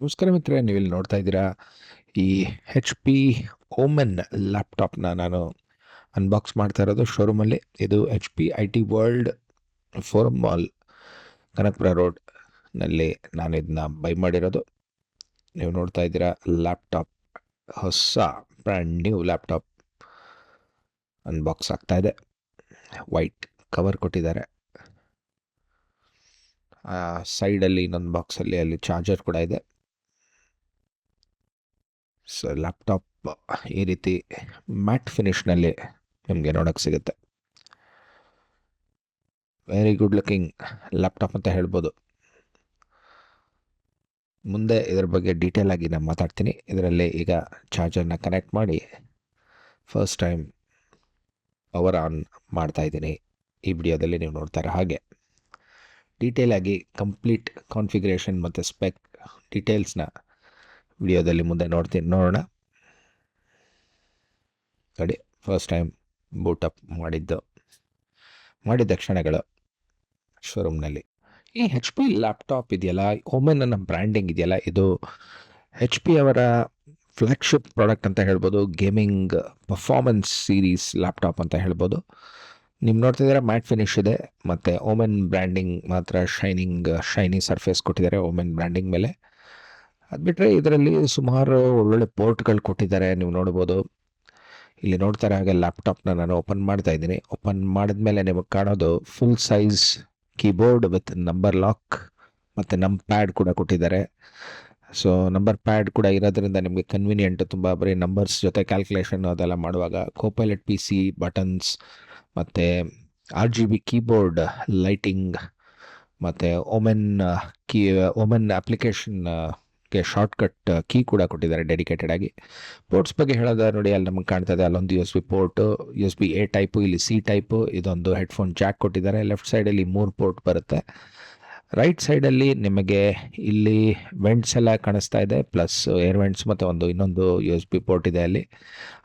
ನಮಸ್ಕಾರ ಮಿತ್ರರೇ, ನೀವಿಲ್ಲಿ ನೋಡ್ತಾ ಇದ್ದೀರಾ ಈ ಹೆಚ್ ಪಿ ಓಮೆನ್ ಲ್ಯಾಪ್ಟಾಪ್ನ ನಾನು ಅನ್ಬಾಕ್ಸ್ ಮಾಡ್ತಾ ಇರೋದು ಶೋರೂಮಲ್ಲಿ. ಇದು H P I T World Forum Mall, Kanakapura ರೋಡ್ನಲ್ಲಿ ನಾನು ಇದನ್ನ ಬೈ ಮಾಡಿರೋದು. ನೀವು ನೋಡ್ತಾ ಇದ್ದೀರಾ ಲ್ಯಾಪ್ಟಾಪ್, ಹೊಸ ಬ್ರ್ಯಾಂಡ್ ನ್ಯೂ ಲ್ಯಾಪ್ಟಾಪ್ ಅನ್ಬಾಕ್ಸ್ ಆಗ್ತಾ ಇದೆ. ವೈಟ್ ಕವರ್ ಕೊಟ್ಟಿದ್ದಾರೆ. ಸೈಡಲ್ಲಿ ಇನ್ನೊಂದು ಬಾಕ್ಸಲ್ಲಿ ಅಲ್ಲಿ ಚಾರ್ಜರ್ ಕೂಡ ಇದೆ. ಸೊ ಲ್ಯಾಪ್ಟಾಪ್ ಈ ರೀತಿ ಮ್ಯಾಟ್ ಫಿನಿಷ್ನಲ್ಲಿ ನಿಮಗೆ ನೋಡೋಕ್ಕೆ ಸಿಗುತ್ತೆ. ವೆರಿ ಗುಡ್ ಲುಕಿಂಗ್ ಲ್ಯಾಪ್ಟಾಪ್ ಅಂತ ಹೇಳ್ಬೋದು. ಮುಂದೆ ಇದರ ಬಗ್ಗೆ ಡೀಟೇಲ್ ಆಗಿ ನಾನು ಮಾತಾಡ್ತೀನಿ. ಇದರಲ್ಲಿ ಈಗ ಚಾರ್ಜರ್ನ ಕನೆಕ್ಟ್ ಮಾಡಿ ಫಸ್ಟ್ ಟೈಮ್ ಪವರ್ ಆನ್ ಮಾಡ್ತಾ ಇದ್ದೀನಿ. ಈ ವಿಡಿಯೋದಲ್ಲಿ ನೀವು ನೋಡ್ತಾರೆ ಹಾಗೆ ಡೀಟೇಲ್ ಆಗಿ ಕಂಪ್ಲೀಟ್ ಕಾನ್ಫಿಗರೇಷನ್ ಮತ್ತು ಸ್ಪೆಕ್ ಡೀಟೇಲ್ಸ್ನ ವಿಡಿಯೋದಲ್ಲಿ ಮುಂದೆ ನೋಡೋಣ. ನೋಡಿ, ಫಸ್ಟ್ ಟೈಮ್ ಬೂಟಪ್ ಮಾಡಿದ್ದ ಕ್ಷಣಗಳು ಶೋರೂಮ್ನಲ್ಲಿ. ಈ ಹೆಚ್ ಪಿ ಲ್ಯಾಪ್ಟಾಪ್ ಇದೆಯಲ್ಲ, ಓಮೆನ್ ಅನ್ನೋ ಬ್ರ್ಯಾಂಡಿಂಗ್ ಇದೆಯಲ್ಲ, ಇದು ಹೆಚ್ ಪಿ ಅವರ ಫ್ಲ್ಯಾಗ್ಶಿಪ್ ಪ್ರಾಡಕ್ಟ್ ಅಂತ ಹೇಳ್ಬೋದು. ಗೇಮಿಂಗ್ ಪರ್ಫಾರ್ಮೆನ್ಸ್ ಸೀರೀಸ್ ಲ್ಯಾಪ್ಟಾಪ್ ಅಂತ ಹೇಳ್ಬೋದು. ನೀವು ನೋಡ್ತಿದ್ದೀರಾ ಮ್ಯಾಟ್ ಫಿನಿಶ್ ಇದೆ, ಮತ್ತು ಓಮೆನ್ ಬ್ರ್ಯಾಂಡಿಂಗ್ ಮಾತ್ರ ಶೈನಿ ಸರ್ಫೇಸ್ ಕೊಟ್ಟಿದ್ದಾರೆ ಓಮೆನ್ ಬ್ರ್ಯಾಂಡಿಂಗ್ ಮೇಲೆ. ಅದು ಬಿಟ್ಟರೆ ಇದರಲ್ಲಿ ಸುಮಾರು ಒಳ್ಳೊಳ್ಳೆ ಪೋರ್ಟ್ಗಳು ಕೊಟ್ಟಿದ್ದಾರೆ. ನೀವು ನೋಡ್ಬೋದು, ಇಲ್ಲಿ ನೋಡ್ತಾರೆ ಹಾಗೆ ಲ್ಯಾಪ್ಟಾಪ್ನ ನಾನು ಓಪನ್ ಮಾಡ್ತಾ ಇದ್ದೀನಿ. ಓಪನ್ ಮಾಡಿದ್ಮೇಲೆ ನಿಮಗೆ ಕಾಣೋದು full size keyboard with number lock ಮತ್ತು ಪ್ಯಾಡ್ ಕೂಡ ಕೊಟ್ಟಿದ್ದಾರೆ. ಸೊ ನಂಬರ್ ಪ್ಯಾಡ್ ಕೂಡ ಇರೋದ್ರಿಂದ ನಿಮಗೆ ಕನ್ವೀನಿಯೆಂಟ್, ತುಂಬ ಬರೀ ನಂಬರ್ಸ್ ಜೊತೆ ಕ್ಯಾಲ್ಕುಲೇಷನ್ ಅದೆಲ್ಲ ಮಾಡುವಾಗ. ಕೋಪೈಲಟ್ ಪಿ ಸಿ ಬಟನ್ಸ್ ಮತ್ತು RGB ಕೀಬೋರ್ಡ್, ಲೈಟಿಂಗ್ ಮತ್ತು ಓಮೆನ್ ಅಪ್ಲಿಕೇಶನ್ಗೆ ಶಾರ್ಟ್ಕಟ್ ಕೀ ಕೂಡ ಕೊಟ್ಟಿದ್ದಾರೆ ಡೆಡಿಕೇಟೆಡ್ ಆಗಿ. ಪೋರ್ಟ್ಸ್ ಬಗ್ಗೆ ಹೇಳೋದಾದ್ರೆ ನೋಡಿ, ಅಲ್ಲಿ ನಮಗೆ ಕಾಣ್ತದೆ ಅಲ್ಲೊಂದು USB port, USB A type, ಇಲ್ಲಿ C ಟೈಪು, ಇದೊಂದು ಹೆಡ್ಫೋನ್ ಜಾಕ್ ಕೊಟ್ಟಿದ್ದಾರೆ. ಲೆಫ್ಟ್ ಸೈಡಲ್ಲಿ 3 ಪೋರ್ಟ್ ಬರುತ್ತೆ. ರೈಟ್ ಸೈಡಲ್ಲಿ ನಿಮಗೆ ಇಲ್ಲಿ ವೆಂಟ್ಸ್ ಎಲ್ಲ ಕಾಣಿಸ್ತಾ ಇದೆ, ಪ್ಲಸ್ ಏರ್ ವೆಂಟ್ಸ್ ಮತ್ತು ಇನ್ನೊಂದು USB ಪೋರ್ಟ್ ಇದೆ ಅಲ್ಲಿ.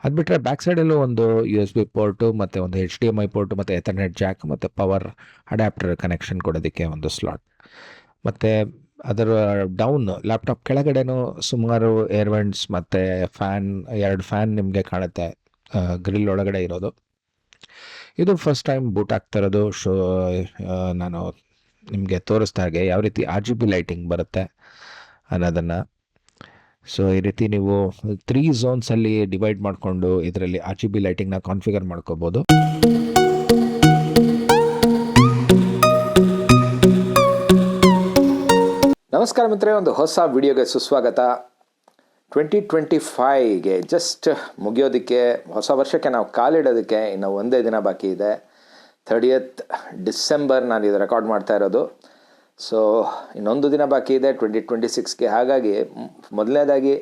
ಅದು ಬಿಟ್ಟರೆ ಬ್ಯಾಕ್ ಸೈಡಲ್ಲೂ ಒಂದು USB ಪೋರ್ಟು ಮತ್ತು ಒಂದು HDMI ಪೋರ್ಟು ಮತ್ತು ಎಥರ್ನೆಟ್ ಜಾಕ್ ಮತ್ತು ಪವರ್ ಅಡ್ಯಾಪ್ಟರ್ ಕನೆಕ್ಷನ್ ಕೊಡೋದಕ್ಕೆ ಒಂದು ಸ್ಲಾಟ್. ಮತ್ತು ಅದರ ಡೌನ್ ಲ್ಯಾಪ್ಟಾಪ್ ಕೆಳಗಡೆನೂ ಸುಮಾರು ಏರ್ ವೆಂಟ್ಸ್ ಮತ್ತು ಎರಡು ಫ್ಯಾನ್ ನಿಮಗೆ ಕಾಣುತ್ತೆ ಗ್ರಿಲ್ ಒಳಗಡೆ ಇರೋದು. ಇದು ಫಸ್ಟ್ ಟೈಮ್ ಬೂಟ್ ಆಗ್ತಾ ಇರೋದು. ನಾನು ನಿಮಗೆ ತೋರಿಸ್ತಾ ಹಾಗೆ ಯಾವ ರೀತಿ RGB ಲೈಟಿಂಗ್ ಬರುತ್ತೆ ಅನ್ನೋದನ್ನು. ಸೊ ಈ ರೀತಿ ನೀವು 3 ಝೋನ್ಸಲ್ಲಿ ಡಿವೈಡ್ ಮಾಡಿಕೊಂಡು ಇದರಲ್ಲಿ RGB ಲೈಟಿಂಗ್ನ ಕಾನ್ಫಿಗರ್ ಮಾಡ್ಕೋಬೋದು. ನಮಸ್ಕಾರ ಮಿತ್ರರೇ, ಒಂದು ಹೊಸ ವಿಡಿಯೋಗೆ ಸುಸ್ವಾಗತ. 2025ಗೆ ಜಸ್ಟ್ ಮುಗಿಯೋದಕ್ಕೆ, ಹೊಸ ವರ್ಷಕ್ಕೆ ನಾವು ಕಾಲಿಡೋದಕ್ಕೆ ಇನ್ನು ಒಂದೇ ದಿನ ಬಾಕಿ ಇದೆ. 30th ಡಿಸೆಂಬರ್ ನಾನು ಇದು ರೆಕಾರ್ಡ್ ಮಾಡ್ತಾ ಇರೋದು. ಸೊ ಇನ್ನೊಂದು ದಿನ ಬಾಕಿ ಇದೆ 2026ಗೆ. ಹಾಗಾಗಿ ಮೊದಲನೇದಾಗಿ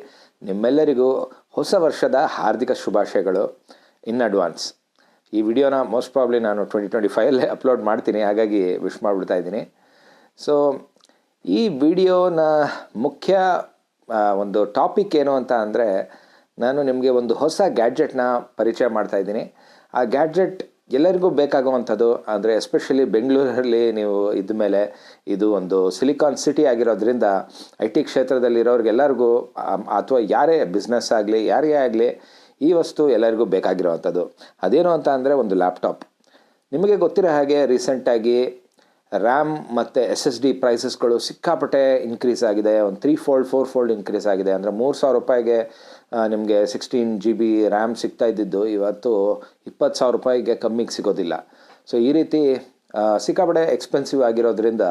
ನಿಮ್ಮೆಲ್ಲರಿಗೂ ಹೊಸ ವರ್ಷದ ಹಾರ್ದಿಕ ಶುಭಾಶಯಗಳು ಇನ್ ಅಡ್ವಾನ್ಸ್. ಈ ವಿಡಿಯೋನ ಮೋಸ್ಟ್ ಪ್ರಾಬ್ಲಿ ನಾನು 2025ಅಲ್ಲೇ ಅಪ್ಲೋಡ್ ಮಾಡ್ತೀನಿ, ಹಾಗಾಗಿ ವಿಶ್ ಮಾಡಿಬಿಡ್ತಾ ಇದ್ದೀನಿ. ಸೊ ಈ ವಿಡಿಯೋನ ಮುಖ್ಯ ಒಂದು ಟಾಪಿಕ್ ಏನು ಅಂತ ಅಂದರೆ, ನಾನು ನಿಮಗೆ ಒಂದು ಹೊಸ ಗ್ಯಾಡ್ಜೆಟ್ನ ಪರಿಚಯ ಮಾಡ್ತಾಯಿದ್ದೀನಿ. ಆ ಗ್ಯಾಡ್ಜೆಟ್ ಎಲ್ಲರಿಗೂ ಬೇಕಾಗುವಂಥದ್ದು, ಅಂದರೆ ಎಸ್ಪೆಷಲಿ ಬೆಂಗಳೂರಲ್ಲಿ ನೀವು ಇದ್ದ ಮೇಲೆ, ಇದು ಒಂದು ಸಿಲಿಕಾನ್ ಸಿಟಿ ಆಗಿರೋದ್ರಿಂದ IT ಕ್ಷೇತ್ರದಲ್ಲಿರೋರಿಗೆಲ್ಲರಿಗೂ ಅಥವಾ ಯಾರೇ ಬಿಸ್ನೆಸ್ ಆಗಲಿ ಯಾರೇ ಆಗಲಿ ಈ ವಸ್ತು ಎಲ್ಲರಿಗೂ ಬೇಕಾಗಿರೋವಂಥದ್ದು. ಅದೇನು ಅಂತ ಅಂದರೆ ಒಂದು ಲ್ಯಾಪ್ಟಾಪ್. ನಿಮಗೆ ಗೊತ್ತಿರೋ ಹಾಗೆ ರೀಸೆಂಟಾಗಿ ರ್ಯಾಮ್ ಮತ್ತು SSD ಪ್ರೈಸಸ್ಗಳು ಸಿಕ್ಕಾಪಟ್ಟೆ ಇನ್ಕ್ರೀಸ್ ಆಗಿದೆ. ಒಂದು 3-4 4 ಇನ್ಕ್ರೀಸ್ ಆಗಿದೆ. ಅಂದರೆ $3,000 ನಿಮಗೆ 16 GB ರ್ಯಾಮ್ ಸಿಗ್ತಾ ಇದ್ದಿದ್ದು ಇವತ್ತು $20,000 ಕಮ್ಮಿಗೆ ಸಿಗೋದಿಲ್ಲ. ಸೊ ಈ ರೀತಿ ಸಿಕ್ಕಾಪಟ್ಟೆ ಎಕ್ಸ್ಪೆನ್ಸಿವ್ ಆಗಿರೋದ್ರಿಂದ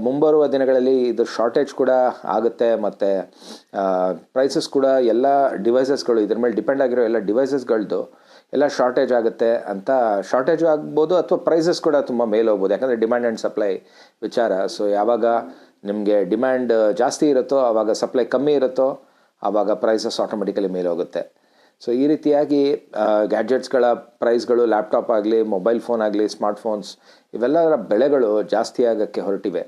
ಮುಂಬರುವ ದಿನಗಳಲ್ಲಿ ಇದು ಶಾರ್ಟೇಜ್ ಕೂಡ ಆಗುತ್ತೆ. ಮತ್ತು ಪ್ರೈಸಸ್ ಕೂಡ ಎಲ್ಲ ಡಿವೈಸಸ್ಗಳು, ಇದ್ರ ಮೇಲೆ ಡಿಪೆಂಡ್ ಆಗಿರೋ ಎಲ್ಲ ಡಿವೈಸಸ್ಗಳದ್ದು ಎಲ್ಲ ಶಾರ್ಟೇಜ್ ಆಗುತ್ತೆ ಅಂತ. ಶಾರ್ಟೇಜು ಆಗ್ಬೋದು ಅಥವಾ ಪ್ರೈಸಸ್ ಕೂಡ ತುಂಬ ಮೇಲೆ ಹೋಗ್ಬೋದು, ಯಾಕಂದರೆ ಡಿಮ್ಯಾಂಡ್ ಆ್ಯಂಡ್ ಸಪ್ಲೈ ವಿಚಾರ. ಸೊ ಯಾವಾಗ ನಿಮಗೆ ಡಿಮ್ಯಾಂಡ್ ಜಾಸ್ತಿ ಇರುತ್ತೋ ಆವಾಗ ಸಪ್ಲೈ ಕಮ್ಮಿ ಇರುತ್ತೋ ಆವಾಗ ಪ್ರೈಸಸ್ ಆಟೋಮೆಟಿಕಲಿ ಮೇಲೆ ಹೋಗುತ್ತೆ. ಸೊ ಈ ರೀತಿಯಾಗಿ ಗ್ಯಾಡ್ಜೆಟ್ಸ್ಗಳ ಪ್ರೈಸ್ಗಳು, ಲ್ಯಾಪ್ಟಾಪ್ ಆಗಲಿ, ಮೊಬೈಲ್ ಫೋನ್ ಆಗಲಿ, ಸ್ಮಾರ್ಟ್ಫೋನ್ಸ್, ಇವೆಲ್ಲದರ ಬೆಲೆಗಳು ಜಾಸ್ತಿ ಆಗೋಕ್ಕೆ ಹೊರಟಿವೆ.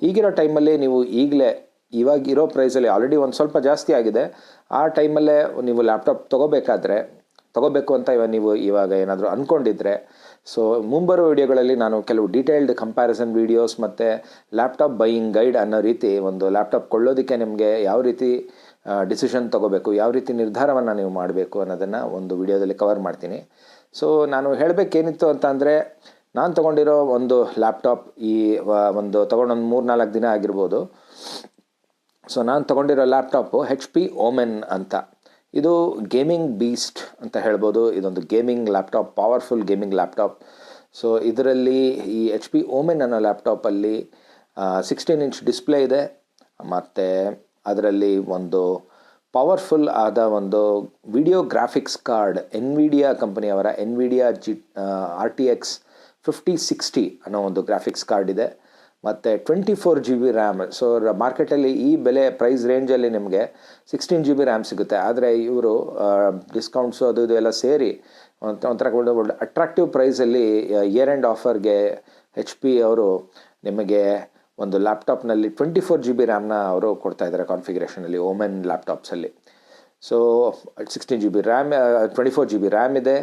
ಈಗಿರೋ ಟೈಮಲ್ಲಿ ನೀವು ಇವಾಗಿರೋ ಪ್ರೈಸಲ್ಲಿ ಆಲ್ರೆಡಿ ಒಂದು ಸ್ವಲ್ಪ ಜಾಸ್ತಿ ಆಗಿದೆ. ಆ ಟೈಮಲ್ಲೇ ನೀವು ಲ್ಯಾಪ್ಟಾಪ್ ತೊಗೋಬೇಕು ಅಂತ ನೀವು ಇವಾಗ ಏನಾದರೂ ಅಂದ್ಕೊಂಡಿದ್ರೆ ಸೊ ಮುಂಬರುವ ವಿಡಿಯೋಗಳಲ್ಲಿ ನಾನು ಕೆಲವು ಡೀಟೇಲ್ಡ್ ಕಂಪ್ಯಾರಿಸನ್ ವೀಡಿಯೋಸ್ ಮತ್ತು ಲ್ಯಾಪ್ಟಾಪ್ ಬೈಯಿಂಗ್ ಗೈಡ್ ಅನ್ನೋ ರೀತಿ ಒಂದು ಲ್ಯಾಪ್ಟಾಪ್ ಕೊಳ್ಳೋದಕ್ಕೆ ನಿಮಗೆ ಯಾವ ರೀತಿ ಡಿಸಿಷನ್ ತೊಗೋಬೇಕು, ಯಾವ ರೀತಿ ನಿರ್ಧಾರವನ್ನು ನೀವು ಮಾಡಬೇಕು ಅನ್ನೋದನ್ನು ಒಂದು ವಿಡಿಯೋದಲ್ಲಿ ಕವರ್ ಮಾಡ್ತೀನಿ. ಸೊ ನಾನು ಹೇಳಬೇಕೇನಿತ್ತು ಅಂತ ಅಂದರೆ, ನಾನು ತೊಗೊಂಡಿರೋ ಒಂದು ಲ್ಯಾಪ್ಟಾಪ್ ಒಂದು ತೊಗೊಂಡೊಂದು 3-4 ದಿನ ಆಗಿರ್ಬೋದು. ಸೊ ನಾನು ತೊಗೊಂಡಿರೋ ಲ್ಯಾಪ್ಟಾಪು HP ಓಮೆನ್ ಅಂತ. ಇದು ಗೇಮಿಂಗ್ ಬೀಸ್ಟ್ ಅಂತ ಹೇಳ್ಬೋದು. ಇದೊಂದು gaming laptop, powerful gaming laptop. So ಇದರಲ್ಲಿ ಈ HP ಓಮೆನ್ ಅನ್ನೋ ಲ್ಯಾಪ್ಟಾಪಲ್ಲಿ 16 ಇಂಚ್ ಡಿಸ್ಪ್ಲೇ ಇದೆ, ಮತ್ತು ಅದರಲ್ಲಿ ಒಂದು ಪವರ್ಫುಲ್ ಆದ ಒಂದು ವಿಡಿಯೋ ಗ್ರಾಫಿಕ್ಸ್ ಕಾರ್ಡ್, ಎನ್ವಿಡಿಯಾ ಕಂಪನಿಯವರ ಎನ್ವಿಡಿಯಾ RTX 5060 ಅನ್ನೋ ಒಂದು ಗ್ರಾಫಿಕ್ಸ್ ಕಾರ್ಡ್ ಇದೆ, ಮತ್ತು 24 GB ರ್ಯಾಮ್. ಸೊ ಮಾರ್ಕೆಟಲ್ಲಿ ಈ ಬೆಲೆ ಪ್ರೈಸ್ ರೇಂಜಲ್ಲಿ ನಿಮಗೆ 16 GB ರ್ಯಾಮ್ ಸಿಗುತ್ತೆ. ಆದರೆ ಇವರು ಡಿಸ್ಕೌಂಟ್ಸು ಅದು ಇದು ಎಲ್ಲ ಸೇರಿ ಒಂಥರ ಅಟ್ರಾಕ್ಟಿವ್ ಪ್ರೈಸಲ್ಲಿ ಇಯರ್ ಎಂಡ್ ಆಫರ್ಗೆ HP ಅವರು ನಿಮಗೆ ಒಂದು ಲ್ಯಾಪ್ಟಾಪ್ನಲ್ಲಿ 24 GB ರ್ಯಾಮ್ನ ಅವರು ಕೊಡ್ತಾಯಿದ್ದಾರೆ ಕಾನ್ಫಿಗರೇಷನಲ್ಲಿ ಓಮೆನ್ ಲ್ಯಾಪ್ಟಾಪ್ಸಲ್ಲಿ. So 16 GB RAM, 24 GB RAM ಇದೆ,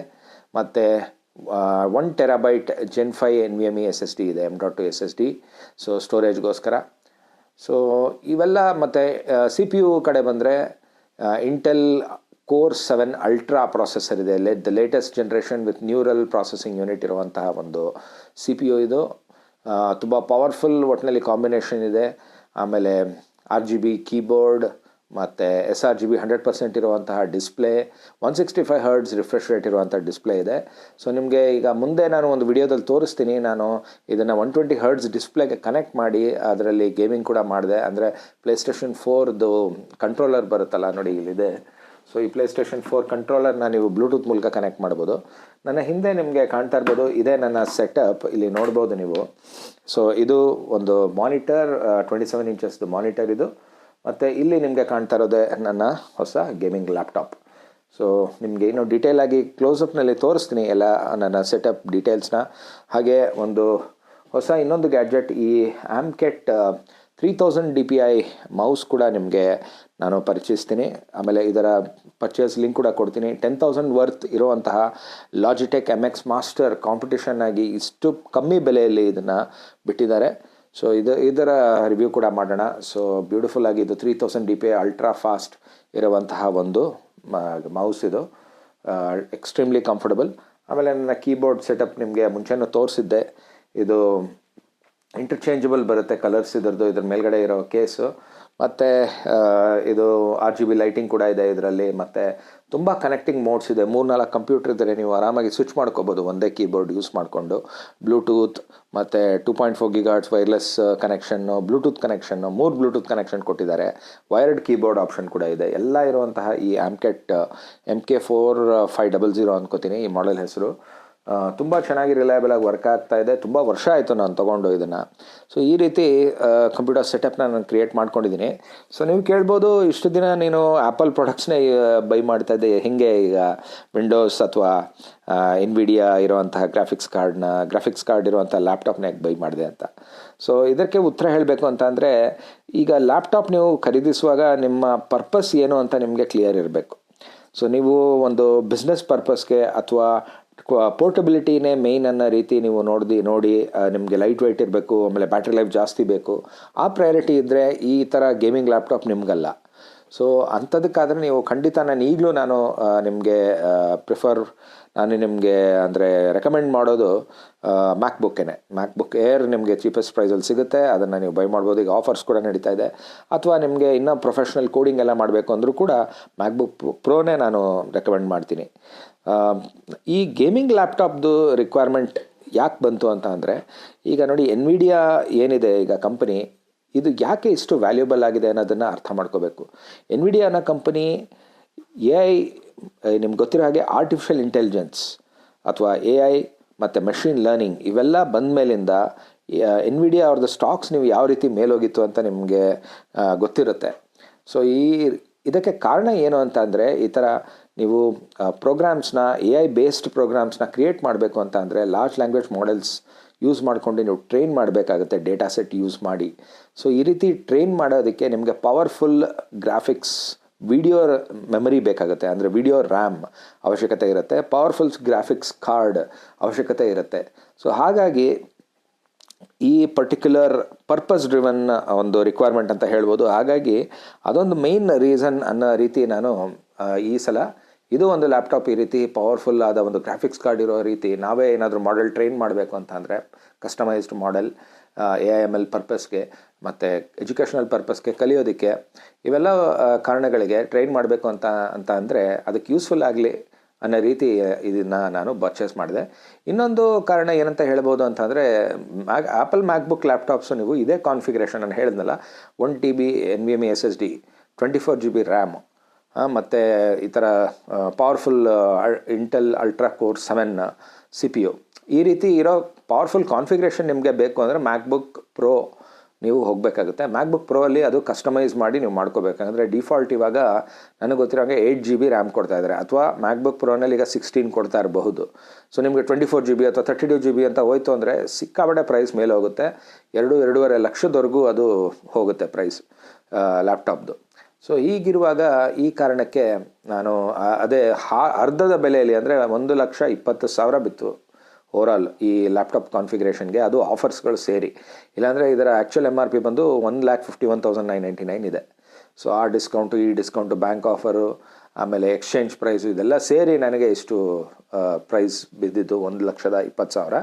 ಮತ್ತು 1 TB Gen 5 NVMe SSD ಇದೆ, M.2 SSD. ಸೊ ಸ್ಟೋರೇಜ್ಗೋಸ್ಕರ. ಸೊ ಇವೆಲ್ಲ, ಮತ್ತು CPU ಕಡೆ ಬಂದರೆ ಇಂಟೆಲ್ ಕೋರ್ 7 ಅಲ್ಟ್ರಾ ಪ್ರೊಸೆಸರ್ ಇದೆ, the latest generation with neural processing unit ಇರುವಂತಹ ಒಂದು CPU ಇದು. ತುಂಬ ಪವರ್ಫುಲ್ ಒಟ್ಟಿನಲ್ಲಿ ಕಾಂಬಿನೇಷನ್ ಇದೆ. ಆಮೇಲೆ RGB ಕೀಬೋರ್ಡ್ ಮತ್ತು sRGB 100% ಇರುವಂತಹ ಡಿಸ್ಪ್ಲೇ, 165 Hz ರಿಫ್ರೆಶ್ ರೇಟ್ ಇರುವಂಥ ಡಿಸ್ಪ್ಲೇ ಇದೆ. ಸೊ ನಿಮಗೆ ಈಗ ಮುಂದೆ ನಾನು ಒಂದು ವಿಡಿಯೋದಲ್ಲಿ ತೋರಿಸ್ತೀನಿ. ನಾನು ಇದನ್ನು 120 Hz ಡಿಸ್ಪ್ಲೇಗೆ ಕನೆಕ್ಟ್ ಮಾಡಿ ಅದರಲ್ಲಿ ಗೇಮಿಂಗ್ ಕೂಡ ಮಾಡಿದೆ. ಅಂದರೆ ಪ್ಲೇಸ್ಟೇಷನ್ 4ದು ಕಂಟ್ರೋಲರ್ ಬರುತ್ತಲ್ಲ ನೋಡಿ, ಇಲ್ಲಿದೆ. ಸೊ ಈ ಪ್ಲೇಸ್ಟೇಷನ್ 4 ಕಂಟ್ರೋಲರ್ನ ನೀವು ಬ್ಲೂಟೂತ್ ಮೂಲಕ ಕನೆಕ್ಟ್ ಮಾಡ್ಬೋದು. ನನ್ನ ಹಿಂದೆ ನಿಮಗೆ ಕಾಣ್ತಾ ಇರ್ಬೋದು, ಇದೇ ನನ್ನ ಸೆಟಪ್, ಇಲ್ಲಿ ನೋಡ್ಬೋದು ನೀವು. ಸೊ ಇದು ಒಂದು ಮಾನಿಟರ್, 27 ಇಂಚಸ್ದು ಮಾನಿಟರ್ ಇದು. ಮತ್ತು ಇಲ್ಲಿ ನಿಮಗೆ ಕಾಣ್ತಾ ಇರೋದೇ ನನ್ನ ಹೊಸ ಗೇಮಿಂಗ್ ಲ್ಯಾಪ್ಟಾಪ್. ಸೊ ನಿಮಗೆ ಇನ್ನೂ ಡೀಟೇಲಾಗಿ ಕ್ಲೋಸಪ್ನಲ್ಲಿ ತೋರಿಸ್ತೀನಿ ಎಲ್ಲ ನನ್ನ ಸೆಟಪ್ ಡೀಟೇಲ್ಸ್ನ. ಹಾಗೆ ಒಂದು ಹೊಸ ಇನ್ನೊಂದು ಗ್ಯಾಡ್ಜೆಟ್, ಈ ಆಮ್ಕೆಟ್ 3000 DPI ಮೌಸ್ ಕೂಡ ನಿಮಗೆ ನಾನು ಪರಿಚಯಿಸ್ತೀನಿ. ಆಮೇಲೆ ಇದರ ಪರ್ಚೇಸ್ ಲಿಂಕ್ ಕೂಡ ಕೊಡ್ತೀನಿ. 10,000 ವರ್ತ್ ಇರುವಂತಹ ಲಾಜಿಟೆಕ್ MX ಮಾಸ್ಟರ್ ಕಾಂಪಿಟಿಷನ್ ಆಗಿ ಇಷ್ಟು ಕಮ್ಮಿ ಬೆಲೆಯಲ್ಲಿ ಇದನ್ನು ಬಿಟ್ಟಿದ್ದಾರೆ. ಸೊ ಇದರ ರಿವ್ಯೂ ಕೂಡ ಮಾಡೋಣ. ಸೊ ಬ್ಯೂಟಿಫುಲ್ ಆಗಿ ಇದು 3000 DPI ಅಲ್ಟ್ರಾ ಫಾಸ್ಟ್ ಇರುವಂತಹ ಒಂದು ಮೌಸ್ ಇದು, ಎಕ್ಸ್ಟ್ರೀಮ್ಲಿ ಕಂಫರ್ಟಬಲ್. ಆಮೇಲೆ ನನ್ನ ಕೀಬೋರ್ಡ್ ಸೆಟಪ್ ನಿಮಗೆ ಮುಂಚೆನೂ ತೋರಿಸಿದ್ದೆ. ಇದು ಇಂಟರ್ಚೇಂಜಬಲ್ ಬರುತ್ತೆ ಕಲರ್ಸ್ ಇದರದ್ದು, ಇದ್ರ ಮೇಲ್ಗಡೆ ಇರೋ ಕೇಸು. ಮತ್ತು ಇದು RGB ಲೈಟಿಂಗ್ ಕೂಡ ಇದೆ ಇದರಲ್ಲಿ. ಮತ್ತು ತುಂಬ ಕನೆಕ್ಟಿಂಗ್ ಮೋಡ್ಸ್ ಇದೆ. 3-4 ಕಂಪ್ಯೂಟರ್ ಇದ್ದರೆ ನೀವು ಆರಾಮಾಗಿ ಸ್ವಿಚ್ ಮಾಡ್ಕೋಬೋದು ಒಂದೇ ಕೀಬೋರ್ಡ್ ಯೂಸ್ ಮಾಡಿಕೊಂಡು. ಬ್ಲೂಟೂತ್ ಮತ್ತು 2.4 GHz wireless connection, Bluetooth connection, 3 Bluetooth connection ಕೊಟ್ಟಿದ್ದಾರೆ. ವೈರ್ಡ್ ಕೀಬೋರ್ಡ್ ಆಪ್ಷನ್ ಕೂಡ ಇದೆ. ಎಲ್ಲ ಇರುವಂತಹ ಈ ಆಮ್ಕೆಟ್ MK4500 ಅನ್ಕೋತೀನಿ ಈ ಮಾಡೆಲ್ ಹೆಸರು. ತುಂಬ ಚೆನ್ನಾಗಿ ರಿಲಯಬಲ್ ಆಗಿ ವರ್ಕ್ ಆಗ್ತಾ ಇದೆ. ತುಂಬ ವರ್ಷ ಆಯಿತು ನಾನು ತೊಗೊಂಡು ಇದನ್ನು. ಸೊ ಈ ರೀತಿ ಕಂಪ್ಯೂಟರ್ ಸೆಟಪ್ನ ನಾನು ಕ್ರಿಯೇಟ್ ಮಾಡ್ಕೊಂಡಿದ್ದೀನಿ. ಸೊ ನೀವು ಕೇಳ್ಬೋದು, ಇಷ್ಟು ದಿನ ನೀನು ಆ್ಯಪಲ್ ಪ್ರಾಡಕ್ಟ್ಸ್ನೇ ಬೈ ಮಾಡ್ತಾ ಇದ್ದೆ, ಹೇಗೆ ಈಗ ವಿಂಡೋಸ್ ಅಥವಾ ಎನ್ವಿಡಿಯಾ ಇರುವಂತಹ ಗ್ರಾಫಿಕ್ಸ್ ಕಾರ್ಡ್ ಇರುವಂಥ ಲ್ಯಾಪ್ಟಾಪ್ನ ಬೈ ಮಾಡಿದೆ ಅಂತ. ಸೊ ಇದಕ್ಕೆ ಉತ್ತರ ಹೇಳಬೇಕು ಅಂತ ಅಂದರೆ, ಈಗ ಲ್ಯಾಪ್ಟಾಪ್ ನೀವು ಖರೀದಿಸುವಾಗ ನಿಮ್ಮ ಪರ್ಪಸ್ ಏನು ಅಂತ ನಿಮಗೆ ಕ್ಲಿಯರ್ ಇರಬೇಕು. ಸೊ ನೀವು ಒಂದು ಬಿಸ್ನೆಸ್ ಪರ್ಪಸ್ಗೆ ಅಥವಾ ಪೋರ್ಟಬಿಲಿಟಿನೇ ಮೇಯ್ನ್ ಅನ್ನೋ ರೀತಿ ನೀವು ನೋಡಿ ನಿಮಗೆ ಲೈಟ್ ವೆಯ್ಟ್ ಇರಬೇಕು, ಆಮೇಲೆ ಬ್ಯಾಟ್ರಿ ಲೈಫ್ ಜಾಸ್ತಿ ಬೇಕು, ಆ ಪ್ರಯಾರಿಟಿ ಇದ್ದರೆ ಈ ಥರ ಗೇಮಿಂಗ್ ಲ್ಯಾಪ್ಟಾಪ್ ನಿಮಗಲ್ಲ. ಸೊ ಅಂಥದಕ್ಕಾದರೆ ನೀವು ಖಂಡಿತ ಈಗಲೂ ನಾನು ನಿಮಗೆ ರೆಕಮೆಂಡ್ ಮಾಡೋದು ಮ್ಯಾಕ್ಬುಕ್ ಏರ್ ನಿಮಗೆ ಚೀಪೆಸ್ಟ್ ಪ್ರೈಸಲ್ಲಿ ಸಿಗುತ್ತೆ. ಅದನ್ನು ನೀವು ಬೈ ಮಾಡ್ಬೋದು. ಈಗ ಆಫರ್ಸ್ ಕೂಡ ನಡೀತಾ ಇದೆ. ಅಥವಾ ನಿಮಗೆ ಇನ್ನೂ ಪ್ರೊಫೆಷ್ನಲ್ ಕೋಡಿಂಗ್ ಎಲ್ಲ ಮಾಡಬೇಕು ಅಂದರೂ ಕೂಡ ಮ್ಯಾಕ್ಬುಕ್ ಪ್ರೋನೇ ನಾನು ರೆಕಮೆಂಡ್ ಮಾಡ್ತೀನಿ. ಈ ಗೇಮಿಂಗ್ ಲ್ಯಾಪ್ಟಾಪ್ದು ರಿಕ್ವೈರ್ಮೆಂಟ್ ಯಾಕೆ ಬಂತು ಅಂತ ಅಂದರೆ, ಈಗ ನೋಡಿ ಎನ್ವಿಡಿಯಾ ಏನಿದೆ ಈಗ ಕಂಪನಿ, ಇದು ಯಾಕೆ ಇಷ್ಟು ವ್ಯಾಲ್ಯೂಬಲ್ ಆಗಿದೆ ಅನ್ನೋದನ್ನು ಅರ್ಥ ಮಾಡ್ಕೋಬೇಕು. ಎನ್ವಿಡಿಯಾ ಅನ್ನೋ ಕಂಪನಿ AI, ನಿಮ್ಗೆ ಗೊತ್ತಿರೋ ಹಾಗೆ ಆರ್ಟಿಫಿಷಿಯಲ್ ಇಂಟೆಲಿಜೆನ್ಸ್ ಅಥವಾ AI ಮತ್ತು ಮೆಷಿನ್ ಲರ್ನಿಂಗ್ ಇವೆಲ್ಲ ಬಂದ ಮೇಲಿಂದ ಎನ್ವಿಡಿಯಾ ಅವ್ರದ್ದು ಸ್ಟಾಕ್ಸ್ ನೀವು ಯಾವ ರೀತಿ ಮೇಲೋಗಿತ್ತು ಅಂತ ನಿಮಗೆ ಗೊತ್ತಿರುತ್ತೆ. ಸೊ ಇದಕ್ಕೆ ಕಾರಣ ಏನು ಅಂತ ಅಂದರೆ, ಈ ಥರ ನೀವು ಪ್ರೋಗ್ರಾಮ್ಸ್ನ AI ಬೇಸ್ಡ್ ಪ್ರೋಗ್ರಾಮ್ಸ್ನ ಕ್ರಿಯೇಟ್ ಮಾಡಬೇಕು ಅಂತ ಅಂದರೆ ಲಾರ್ಜ್ ಲ್ಯಾಂಗ್ವೇಜ್ ಮಾಡೆಲ್ಸ್ ಯೂಸ್ ಮಾಡಿಕೊಂಡು ನೀವು ಟ್ರೈನ್ ಮಾಡಬೇಕಾಗುತ್ತೆ, ಡೇಟಾ ಸೆಟ್ ಯೂಸ್ ಮಾಡಿ. ಸೊ ಈ ರೀತಿ ಟ್ರೈನ್ ಮಾಡೋದಕ್ಕೆ ನಿಮಗೆ ಪವರ್ಫುಲ್ ಗ್ರಾಫಿಕ್ಸ್ ವಿಡಿಯೋ ಮೆಮರಿ ಬೇಕಾಗುತ್ತೆ, ಅಂದರೆ ವಿಡಿಯೋ ರ್ಯಾಮ್ ಅವಶ್ಯಕತೆ ಇರುತ್ತೆ, ಪವರ್ಫುಲ್ ಗ್ರಾಫಿಕ್ಸ್ ಕಾರ್ಡ್ ಅವಶ್ಯಕತೆ ಇರುತ್ತೆ. ಸೊ ಹಾಗಾಗಿ ಈ ಪರ್ಟಿಕ್ಯುಲರ್ ಪರ್ಪಸ್ ಡ್ರಿವನ್ ಒಂದು ರಿಕ್ವೈರ್ಮೆಂಟ್ ಅಂತ ಹೇಳ್ಬೋದು. ಹಾಗಾಗಿ ಅದೊಂದು ಮೇನ್ ರೀಸನ್ ಅನ್ನೋ ರೀತಿ ನಾನು ಈ ಸಲ ಇದು ಒಂದು ಲ್ಯಾಪ್ಟಾಪ್ ಈ ರೀತಿ ಪವರ್ಫುಲ್ ಆದ ಒಂದು ಗ್ರಾಫಿಕ್ಸ್ ಕಾರ್ಡ್ ಇರೋ ರೀತಿ ನಾವೇ ಏನಾದರೂ ಮಾಡೆಲ್ ಟ್ರೈನ್ ಮಾಡಬೇಕು ಅಂತ ಅಂದರೆ ಕಸ್ಟಮೈಸ್ಡ್ ಮಾಡೆಲ್ AIML ಪರ್ಪಸ್ಗೆ ಮತ್ತು ಎಜುಕೇಷನಲ್ ಪರ್ಪಸ್ಗೆ ಕಲಿಯೋದಕ್ಕೆ ಇವೆಲ್ಲ ಕಾರಣಗಳಿಗೆ ಟ್ರೈನ್ ಮಾಡಬೇಕು ಅಂತ ಅಂದರೆ ಅದಕ್ಕೆ ಯೂಸ್ಫುಲ್ ಆಗಲಿ ಅನ್ನೋ ರೀತಿ ಇದನ್ನು ನಾನು ಪರ್ಚೇಸ್ ಮಾಡಿದೆ. ಇನ್ನೊಂದು ಕಾರಣ ಏನಂತ ಹೇಳ್ಬೋದು ಅಂತಂದರೆ ಆ್ಯಪಲ್ ಮ್ಯಾಕ್ಬುಕ್ ಲ್ಯಾಪ್ಟಾಪ್ಸು ನೀವು ಇದೇ ಕಾನ್ಫಿಗರೇಷನ್ ನಾನು ಹೇಳಿದ್ನಲ್ಲ, 1 TB NVMe SSD, 24 GB RAM ಮತ್ತು ಈ ಥರ powerful Intel ultra core 7 CPU ಈ ರೀತಿ ಇರೋ ಪವರ್ಫುಲ್ ಕಾನ್ಫಿಗರೇಷನ್ ನಿಮಗೆ ಬೇಕು ಅಂದರೆ ಮ್ಯಾಕ್ಬುಕ್ ಪ್ರೋ ನೀವು ಹೋಗಬೇಕಾಗುತ್ತೆ. ಮ್ಯಾಕ್ಬುಕ್ ಪ್ರೋ ಅಲ್ಲಿ ಅದು ಕಸ್ಟಮೈಸ್ ಮಾಡಿ ನೀವು ಮಾಡ್ಕೋಬೇಕಂದ್ರೆ ಡಿಫಾಲ್ಟ್ ಇವಾಗ ನನಗೆ ಗೊತ್ತಿರೋಂಗೆ 8 GB ರ್ಯಾಮ್ ಕೊಡ್ತಾ ಇದ್ದಾರೆ, ಅಥವಾ ಮ್ಯಾಕ್ಬುಕ್ ಪ್ರೋನಲ್ಲಿ ಈಗ 16 ಕೊಡ್ತಾ ಇರಬಹುದು. ಸೊ ನಿಮಗೆ 24 GB ಅಥವಾ 32 GB ಅಂತ ಹೋಯ್ತು ಅಂದರೆ ಸಿಕ್ಕಾಬಡೆ ಪ್ರೈಸ್ ಮೇಲೆ ಹೋಗುತ್ತೆ. 2-2.5 ಲಕ್ಷದವರೆಗೂ ಅದು ಹೋಗುತ್ತೆ ಪ್ರೈಸ್ ಲ್ಯಾಪ್ಟಾಪ್ದು. ಸೊ ಹೀಗಿರುವಾಗ ಈ ಕಾರಣಕ್ಕೆ ನಾನು ಅದೇ ಅರ್ಧದ ಬೆಲೆಯಲ್ಲಿ ಅಂದರೆ 1,20,000 ಬಿತ್ತು ಓವರಾಲ್ ಈ ಲ್ಯಾಪ್ಟಾಪ್ ಕಾನ್ಫಿಗರೇಷನ್ಗೆ, ಅದು ಆಫರ್ಸ್ಗಳು ಸೇರಿ. ಇಲ್ಲಾಂದರೆ ಇದರ ಆ್ಯಕ್ಚುಯಲ್ MRP ಬಂದು 1,51,999 ಇದೆ. ಸೊ ಆ ಡಿಸ್ಕೌಂಟು, ಈ ಡಿಸ್ಕೌಂಟು, ಬ್ಯಾಂಕ್ ಆಫರು, ಆಮೇಲೆ ಎಕ್ಸ್ಚೇಂಜ್ ಪ್ರೈಸು ಇದೆಲ್ಲ ಸೇರಿ ನನಗೆ ಇಷ್ಟು ಪ್ರೈಸ್ ಬಿದ್ದಿದ್ದು 1,20,000.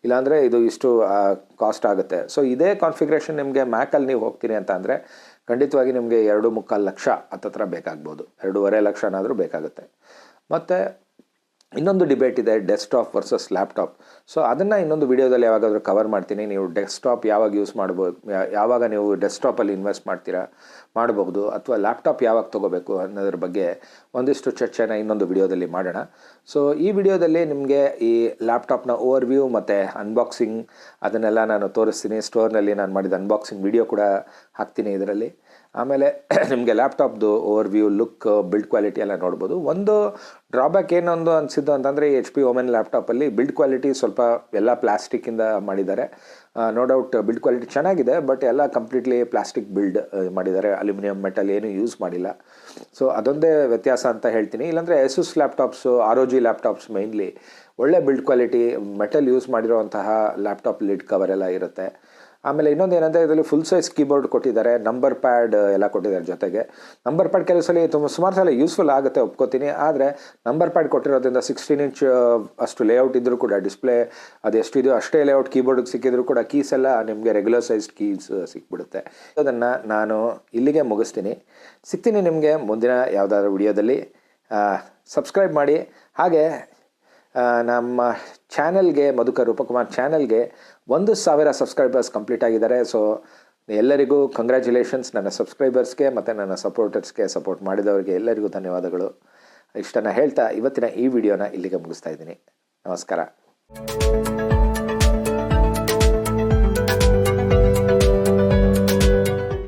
ಇಲ್ಲಾಂದರೆ ಇದು ಇಷ್ಟು ಕಾಸ್ಟ್ ಆಗುತ್ತೆ. ಸೊ ಇದೇ ಕಾನ್ಫಿಗರೇಷನ್ ನಿಮಗೆ ಮ್ಯಾಕಲ್ಲಿ ನೀವು ಹೋಗ್ತೀನಿ ಅಂತ ಅಂದರೆ ಖಂಡಿತವಾಗಿ ನಿಮಗೆ 2.25 ಲಕ್ಷ ಹತ್ತತ್ರ ಬೇಕಾಗ್ಬೋದು, 2.5 ಲಕ್ಷನಾದರೂ ಬೇಕಾಗುತ್ತೆ. ಮತ್ತು ಇನ್ನೊಂದು ಡಿಬೇಟ್ ಇದೆ, ಡೆಸ್ಕ್ಟಾಪ್ ವರ್ಸಸ್ ಲ್ಯಾಪ್ಟಾಪ್. ಸೊ ಅದನ್ನು ಇನ್ನೊಂದು ವಿಡಿಯೋದಲ್ಲಿ ಯಾವಾಗಾದರೂ ಕವರ್ ಮಾಡ್ತೀನಿ. ನೀವು ಡೆಸ್ಕ್ಟಾಪ್ ಯಾವಾಗ ಯೂಸ್ ಮಾಡ್ಬೋದು, ಯಾವಾಗ ನೀವು ಡೆಸ್ಕ್ಟಾಪಲ್ಲಿ ಇನ್ವೆಸ್ಟ್ ಮಾಡಬಹುದು, ಅಥವಾ ಲ್ಯಾಪ್ಟಾಪ್ ಯಾವಾಗ ತೊಗೋಬೇಕು ಅನ್ನೋದ್ರ ಬಗ್ಗೆ ಒಂದಿಷ್ಟು ಚರ್ಚೆನ ಇನ್ನೊಂದು ವಿಡಿಯೋದಲ್ಲಿ ಮಾಡೋಣ. ಸೊ ಈ ವಿಡಿಯೋದಲ್ಲಿ ನಿಮಗೆ ಈ ಲ್ಯಾಪ್ಟಾಪ್ನ ಓವರ್ವ್ಯೂ ಮತ್ತು ಅನ್ಬಾಕ್ಸಿಂಗ್ ಅದನ್ನೆಲ್ಲ ನಾನು ತೋರಿಸ್ತೀನಿ. ಸ್ಟೋರ್ನಲ್ಲಿ ನಾನು ಮಾಡಿದ ಅನ್ಬಾಕ್ಸಿಂಗ್ ವಿಡಿಯೋ ಕೂಡ ಹಾಕ್ತೀನಿ ಇದರಲ್ಲಿ. ಆಮೇಲೆ ನಿಮಗೆ ಲ್ಯಾಪ್ಟಾಪ್ದು ಓವರ್ವ್ಯೂ, ಲುಕ್, ಬಿಲ್ಡ್ ಕ್ವಾಲಿಟಿ ಎಲ್ಲ ನೋಡ್ಬೋದು. ಒಂದು ಡ್ರಾಬ್ಯಾಕ್ ಏನೊಂದು ಅನಿಸಿದ್ದು ಅಂತಂದರೆ ಈ HP ಓಮೆನ್ ಲ್ಯಾಪ್ಟಾಪಲ್ಲಿ ಬಿಲ್ಡ್ ಕ್ವಾಲಿಟಿ ಸ್ವಲ್ಪ ಎಲ್ಲ ಪ್ಲಾಸ್ಟಿಕ್ಕಿಂದ ಮಾಡಿದ್ದಾರೆ. ನೋ ಡೌಟ್ ಬಿಲ್ಡ್ ಕ್ವಾಲಿಟಿ ಚೆನ್ನಾಗಿದೆ, ಬಟ್ ಎಲ್ಲ ಕಂಪ್ಲೀಟ್ಲಿ ಪ್ಲಾಸ್ಟಿಕ್ ಬಿಲ್ಡ್ ಮಾಡಿದ್ದಾರೆ, ಅಲ್ಯೂಮಿನಿಯಂ ಮೆಟಲ್ ಏನೂ ಯೂಸ್ ಮಾಡಿಲ್ಲ. ಸೊ ಅದೊಂದೇ ವ್ಯತ್ಯಾಸ ಅಂತ ಹೇಳ್ತೀನಿ. ಇಲ್ಲಾಂದರೆ ASUS laptops, ROG laptops mainly ಒಳ್ಳೆ ಬಿಲ್ಡ್ ಕ್ವಾಲಿಟಿ, ಮೆಟಲ್ ಯೂಸ್ ಮಾಡಿರೋವಂತಹ ಲ್ಯಾಪ್ಟಾಪ್ ಲಿಡ್ ಕವರ್ ಎಲ್ಲ ಇರುತ್ತೆ. ಆಮೇಲೆ ಇನ್ನೊಂದು ಏನಂದರೆ ಇದರಲ್ಲಿ ಫುಲ್ ಸೈಜ್ ಕೀಬೋರ್ಡ್ ಕೊಟ್ಟಿದ್ದಾರೆ, ನಂಬರ್ ಪ್ಯಾಡ್ ಎಲ್ಲ ಕೊಟ್ಟಿದ್ದಾರೆ ಜೊತೆಗೆ. ನಂಬರ್ ಪ್ಯಾಡ್ ಕೆಲವು ಸಲ ಸುಮಾರು ಸಲ ಯೂಸ್ಫುಲ್ ಆಗುತ್ತೆ, ಒಪ್ಕೋತೀನಿ. ಆದರೆ ನಂಬರ್ ಪ್ಯಾಡ್ ಕೊಟ್ಟಿರೋದ್ರಿಂದ 16 ಇಂಚ್ ಅಷ್ಟು ಲೇಔಟ್ ಇದ್ದರೂ ಕೂಡ ಡಿಸ್ಪ್ಲೇ ಅದು ಎಷ್ಟಿದೆಯೋ ಅಷ್ಟೇ ಲೇಔಟ್ ಕೀಬೋರ್ಡ್ಗೆ ಸಿಕ್ಕಿದ್ರು ಕೂಡ ಕೀಸ್ ಎಲ್ಲ ನಿಮಗೆ ರೆಗ್ಯುಲರ್ ಸೈಜ್ ಕೀಸ್ ಸಿಕ್ಬಿಡುತ್ತೆ. ಅದನ್ನು ನಾನು ಇಲ್ಲಿಗೆ ಮುಗಿಸ್ತೀನಿ. ಸಿಗ್ತೀನಿ ನಿಮಗೆ ಮುಂದಿನ ಯಾವುದಾದ್ರೂ ವಿಡಿಯೋದಲ್ಲಿ. ಸಬ್ಸ್ಕ್ರೈಬ್ ಮಾಡಿ. ಹಾಗೆ ನಮ್ಮ ಚಾನಲ್ಗೆ, ಮಧುಕರ್ ರೂಪಕುಮಾರ್ ಚಾನಲ್ಗೆ 1,000 ಸಬ್ಸ್ಕ್ರೈಬರ್ಸ್ ಕಂಪ್ಲೀಟ್ ಆಗಿದ್ದಾರೆ. ಸೊ ಎಲ್ಲರಿಗೂ ಕಂಗ್ರ್ಯಾಚುಲೇಷನ್ಸ್, ನನ್ನ ಸಬ್ಸ್ಕ್ರೈಬರ್ಸ್ಗೆ ಮತ್ತು ನನ್ನ ಸಪೋರ್ಟರ್ಸ್ಗೆ, ಸಪೋರ್ಟ್ ಮಾಡಿದವರಿಗೆ ಎಲ್ಲರಿಗೂ ಧನ್ಯವಾದಗಳು. ಇಷ್ಟನ್ನು ಹೇಳ್ತಾ ಇವತ್ತಿನ ಈ ವಿಡಿಯೋನ ಇಲ್ಲಿಗೆ ಮುಗಿಸ್ತಾ ಇದ್ದೀನಿ. ನಮಸ್ಕಾರ.